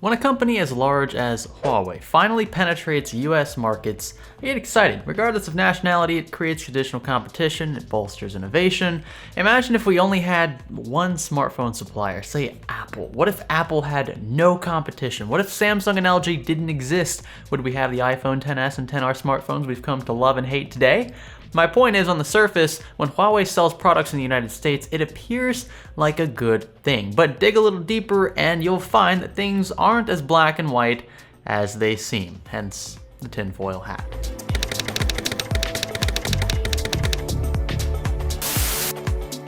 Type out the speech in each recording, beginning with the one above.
When a company as large as Huawei finally penetrates US markets, I get excited. Regardless of nationality, it creates traditional competition, it bolsters innovation. Imagine if we only had one smartphone supplier, say Apple. What if Apple had no competition? What if Samsung and LG didn't exist? Would we have the iPhone XS and XR smartphones we've come to love and hate today? My point is, on the surface, when Huawei sells products in the United States, it appears like a good thing. But dig a little deeper and you'll find that things aren't as black and white as they seem, hence the tinfoil hat.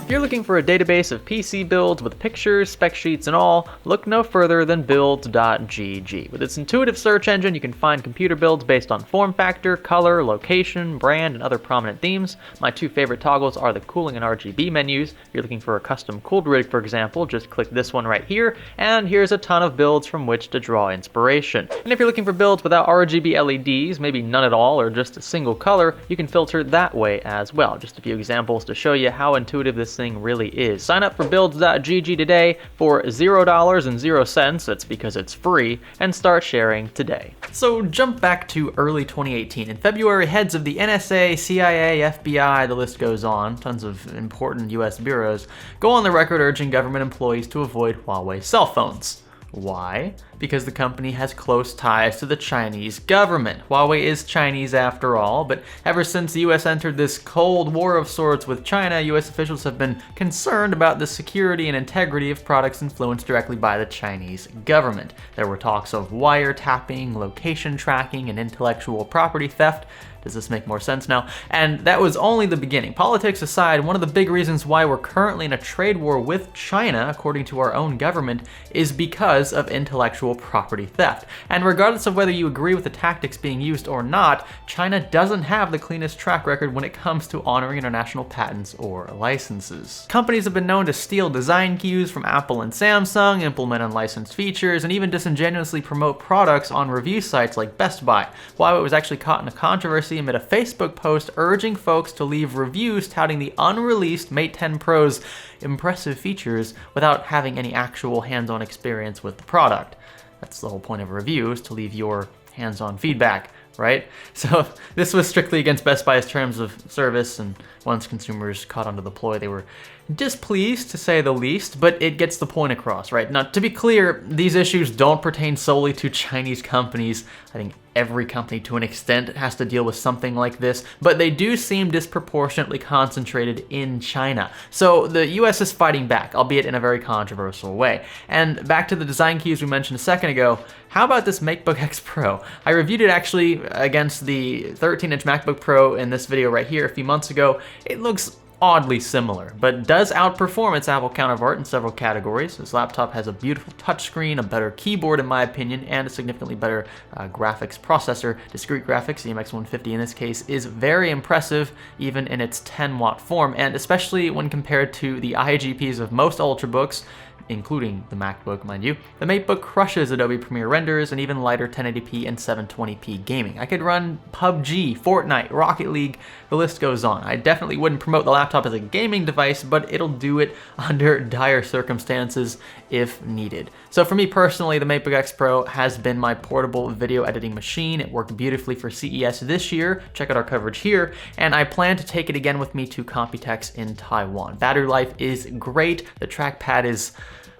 If you're looking for a database of PC builds with pictures, spec sheets, and all, look no further than builds.gg. With its intuitive search engine, you can find computer builds based on form factor, color, location, brand, and other prominent themes. My two favorite toggles are the cooling and RGB menus. If you're looking for a custom cooled rig, for example, just click this one right here, and here's a ton of builds from which to draw inspiration. And if you're looking for builds without RGB LEDs, maybe none at all, or just a single color, you can filter that way as well. Just a few examples to show you how intuitive this thing really is. Sign up for builds.gg today for $0.00. That's because it's free, and start sharing today. So jump back to early 2018. In February, heads of the NSA, CIA, FBI, the list goes on, tons of important US bureaus, go on the record urging government employees to avoid Huawei cell phones. Why? Because the company has close ties to the Chinese government. Huawei is Chinese after all, but ever since the US entered this Cold War of sorts with China, US officials have been concerned about the security and integrity of products influenced directly by the Chinese government. There were talks of wiretapping, location tracking, and intellectual property theft. Does this make more sense now? And that was only the beginning. Politics aside, one of the big reasons why we're currently in a trade war with China, according to our own government, is because of intellectual property theft. And regardless of whether you agree with the tactics being used or not, China doesn't have the cleanest track record when it comes to honoring international patents or licenses. Companies have been known to steal design cues from Apple and Samsung, implement unlicensed features, and even disingenuously promote products on review sites like Best Buy. Huawei was actually caught in a controversy amid a Facebook post urging folks to leave reviews touting the unreleased Mate 10 Pro's impressive features without having any actual hands-on experience with the product. That's the whole point of a review, is to leave your hands-on feedback, right? So this was strictly against Best Buy's terms of service, and once consumers caught onto the ploy, they were displeased, to say the least, but it gets the point across, right? Now, to be clear, these issues don't pertain solely to Chinese companies. I think every company to an extent has to deal with something like this, but they do seem disproportionately concentrated in China. So the US is fighting back, albeit in a very controversial way. And back to the design cues we mentioned a second ago, how about this Matebook X Pro? I reviewed it actually against the 13-inch MacBook Pro in this video right here a few months ago. It looks oddly similar, but does outperform its Apple counterpart in several categories. This laptop has a beautiful touchscreen, a better keyboard in my opinion, and a significantly better graphics processor. Discrete graphics, the MX150 in this case, is very impressive even in its 10-watt form, and especially when compared to the IGPs of most Ultrabooks, including the MacBook, mind you. The Matebook crushes Adobe Premiere renders and even lighter 1080p and 720p gaming. I could run PUBG, Fortnite, Rocket League, the list goes on. I definitely wouldn't promote the laptop as a gaming device, but it'll do it under dire circumstances if needed. So for me personally, the Matebook X Pro has been my portable video editing machine. It worked beautifully for CES this year. Check out our coverage here. And I plan to take it again with me to Computex in Taiwan. Battery life is great. The trackpad is,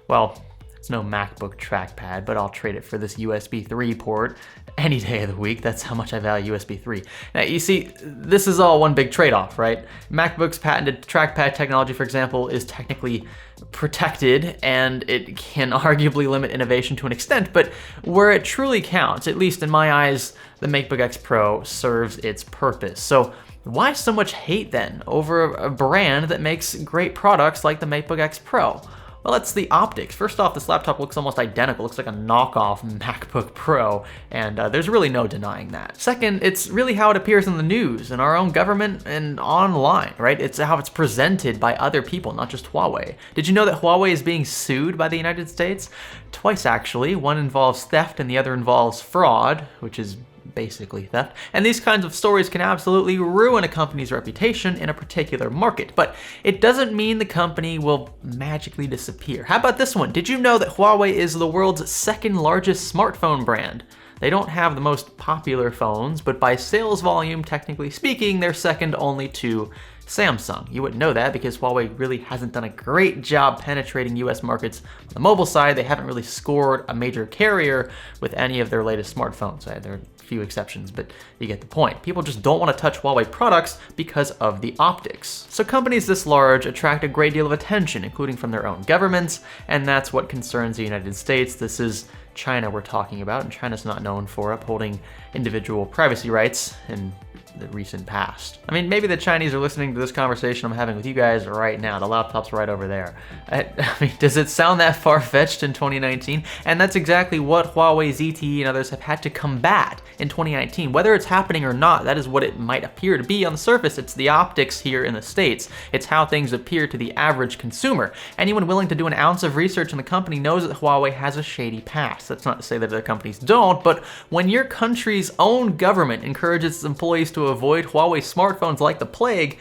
well, it's no MacBook trackpad, but I'll trade it for this USB 3 port any day of the week. That's how much I value USB 3. Now, you see, this is all one big trade-off, right? MacBook's patented trackpad technology, for example, is technically protected, and it can arguably limit innovation to an extent, but where it truly counts, at least in my eyes, the Matebook X Pro serves its purpose. So why so much hate then over a brand that makes great products like the Matebook X Pro? Well, it's the optics. First off, this laptop looks almost identical. It looks like a knockoff MacBook Pro, and there's really no denying that. Second, it's really how it appears in the news, in our own government, and online, right? It's how it's presented by other people, not just Huawei. Did you know that Huawei is being sued by the United States? Twice, actually. One involves theft and the other involves fraud, which is basically theft. And these kinds of stories can absolutely ruin a company's reputation in a particular market, but it doesn't mean the company will magically disappear. How about this one? Did you know that Huawei is the world's second largest smartphone brand? They don't have the most popular phones, but by sales volume, technically speaking, they're second only to Samsung. You wouldn't know that because Huawei really hasn't done a great job penetrating US markets. On the mobile side, they haven't really scored a major carrier with any of their latest smartphones. There are a few exceptions, but you get the point. People just don't want to touch Huawei products because of the optics. So companies this large attract a great deal of attention, including from their own governments, and that's what concerns the United States. This is China we're talking about, and China's not known for upholding individual privacy rights in the recent past. I mean, maybe the Chinese are listening to this conversation I'm having with you guys right now. The laptop's right over there. I mean, does it sound that far-fetched in 2019? And that's exactly what Huawei, ZTE, and others have had to combat in 2019. Whether it's happening or not, that is what it might appear to be on the surface. It's the optics here in the States. It's how things appear to the average consumer. Anyone willing to do an ounce of research in the company knows that Huawei has a shady past. That's not to say that other companies don't, but when your country's own government encourages its employees to avoid Huawei smartphones like the plague,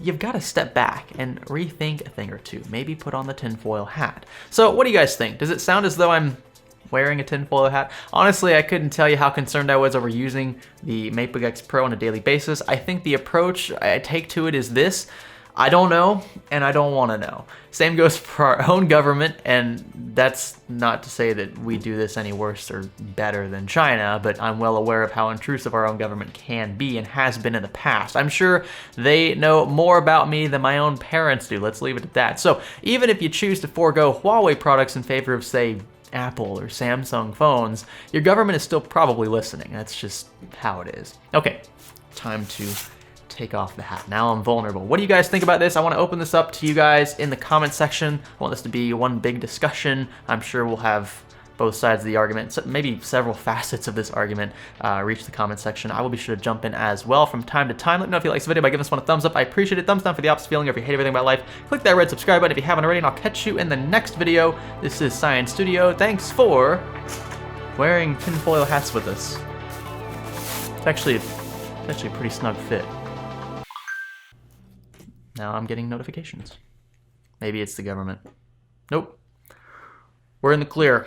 you've got to step back and rethink a thing or two. Maybe put on the tinfoil hat. So what do you guys think? Does it sound as though I'm wearing a tinfoil hat? Honestly, I couldn't tell you how concerned I was over using the Matebook X Pro on a daily basis. I think the approach I take to it is this: I don't know, and I don't want to know. Same goes for our own government, and that's not to say that we do this any worse or better than China, but I'm well aware of how intrusive our own government can be and has been in the past. I'm sure they know more about me than my own parents do. Let's leave it at that. So even if you choose to forego Huawei products in favor of, say, Apple or Samsung phones, your government is still probably listening. That's just how it is. Okay, time to take off the hat. Now I'm vulnerable. What do you guys think about this? I want to open this up to you guys in the comment section. I want this to be one big discussion. I'm sure we'll have both sides of the argument, so maybe several facets of this argument reach the comment section. I will be sure to jump in as well from time to time. Let me know if you like this video by giving this one a thumbs up. I appreciate it. Thumbs down for the opposite feeling. Or if you hate everything about life, click that red subscribe button if you haven't already, and I'll catch you in the next video. This is Science Studio. Thanks for wearing tinfoil hats with us. It's actually a pretty snug fit. Now I'm getting notifications. Maybe it's the government. Nope. We're in the clear.